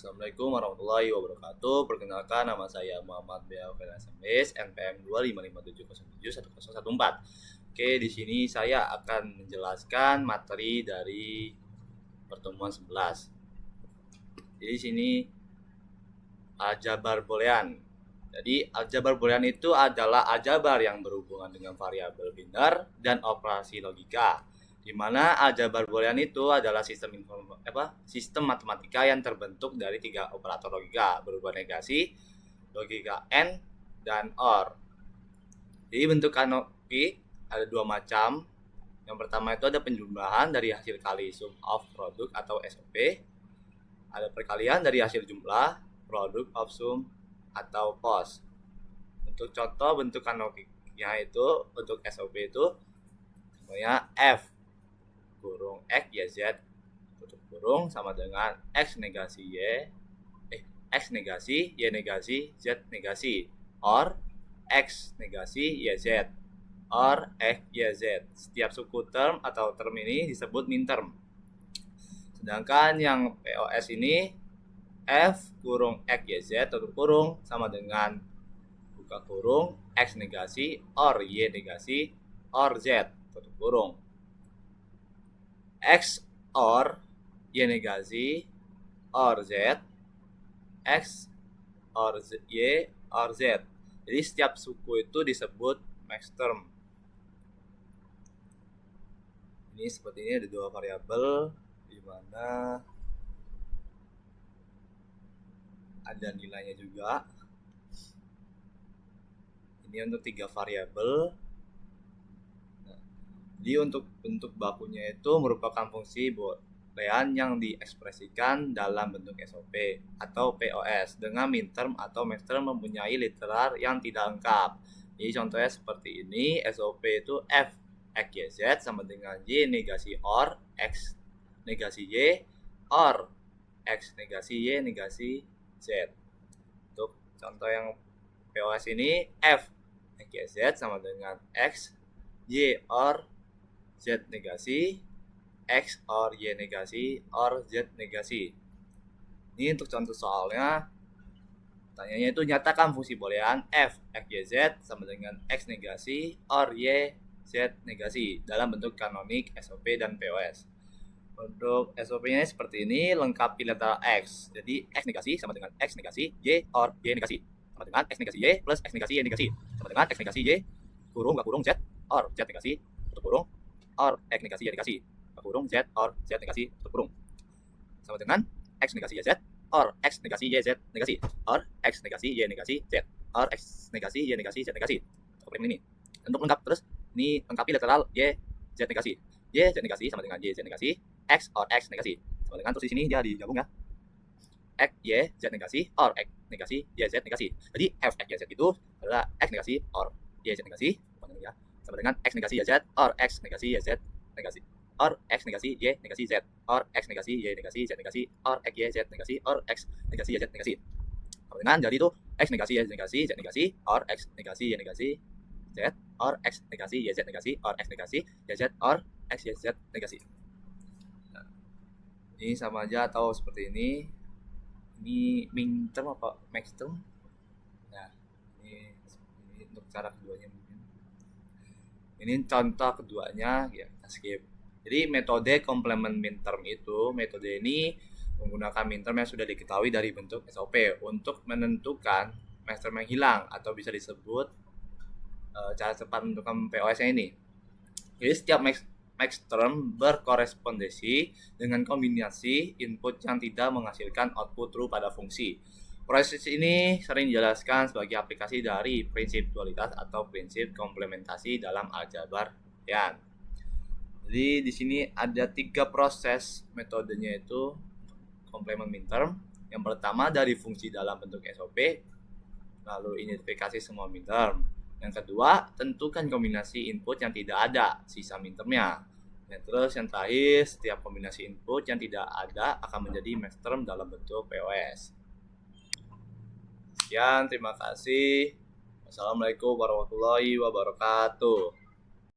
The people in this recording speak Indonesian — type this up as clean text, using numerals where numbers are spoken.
Assalamualaikum warahmatullahi wabarakatuh. Perkenalkan, nama saya Muhammad Beaoken SMS, NPM 25570710114. Oke, di sini saya akan menjelaskan materi dari pertemuan 11. Jadi di sini aljabar boolean. Jadi aljabar boolean itu adalah aljabar yang berhubungan dengan variabel biner dan operasi logika. Di mana aljabar boolean itu adalah sistem matematika yang terbentuk dari 3 operator logika berupa negasi, logika AND, dan OR. Jadi bentuk kanopi ada 2 macam. Yang pertama itu ada penjumlahan dari hasil kali sum of product atau SOP. Ada perkalian dari hasil jumlah product of sum atau POS. Untuk contoh bentuk kanopinya itu untuk SOP itu semuanya F kurung X YZ tutup kurung sama dengan X negasi X negasi Y negasi Z negasi or X negasi YZ or X YZ. Setiap suku term atau term ini disebut min term. Sedangkan yang POS ini F kurung X YZ tutup kurung sama dengan buka kurung X negasi or Y negasi or Z tutup kurung. X or Y negasi or Z, X or Y or Z. Jadi setiap suku itu disebut max term. Ini seperti ini ada 2 variabel di mana ada nilainya juga. Ini untuk 3 variabel. Jadi untuk bentuk bakunya itu merupakan fungsi boolean yang diekspresikan dalam bentuk SOP atau POS dengan min term atau max term mempunyai literal yang tidak lengkap. Jadi contohnya seperti ini, SOP itu F X Y Z sama dengan Y negasi OR X negasi Y OR X negasi Y negasi Z. Untuk contoh yang POS ini F X Y Z sama dengan X Y OR Z negasi, X or Y negasi, or Z negasi. Ini untuk contoh soalnya, tanyanya itu nyatakan fungsi boolean F, X, Y, Z sama dengan X negasi, or Y, Z negasi dalam bentuk kanonik, SOP, dan POS. Untuk SOP-nya seperti ini, lengkapi letter X. Jadi X negasi sama dengan X negasi, Y, or Y negasi. Sama dengan X negasi Y plus X negasi Y negasi. Sama dengan X negasi Y, kurung, gak kurung, Z, or Z negasi, tutup kurung, or X negasi Y negasi kurung Z or Z negasi tutup kurung sama dengan X negasi Y Z or X negasi Y Z negasi or X negasi Y negasi Z or X negasi Y negasi Z negasi. Ini untuk lengkap terus ini lengkapi literal Y Z negasi. Y Z negasi sama dengan Y Z negasi, X or X negasi sama dengan terus di sini dia digabung ya, X Y Z negasi or X negasi Y Z negasi. Jadi F X Y Z itu adalah X negasi or Y Z negasi ya, sama dengan X negasi Y Z or X negasi Y Z negasi or X negasi Y negasi Z or X negasi Y negasi Z negasi or X Y Z negasi or X negasi Y Z negasi. Sama dengan jadi itu X negasi Y negasi Z negasi or X negasi Y negasi Z or X negasi Y Z negasi or X negasi Y Z or X Y Z negasi. Nah, ini sama aja atau seperti ini. Ini min term apa max term? Nah, ini untuk cara keduanya. Ini contoh keduanya ya, kita skip. Jadi metode complement min term itu, metode ini menggunakan min term yang sudah diketahui dari bentuk SOP untuk menentukan max term yang hilang atau bisa disebut cara cepat menentukan POS-nya ini. Jadi setiap max term berkorespondensi dengan kombinasi input yang tidak menghasilkan output true pada fungsi. Proses ini sering dijelaskan sebagai aplikasi dari prinsip dualitas atau prinsip komplementasi dalam aljabar boolean. Jadi di sini ada 3 proses metodenya itu complement min term. Yang pertama dari fungsi dalam bentuk SOP, lalu identifikasi semua min term. Yang kedua, tentukan kombinasi input yang tidak ada, sisa min termnya. Dan terus yang terakhir, setiap kombinasi input yang tidak ada akan menjadi max term dalam bentuk POS. Sekian, terima kasih. Wassalamualaikum warahmatullahi wabarakatuh.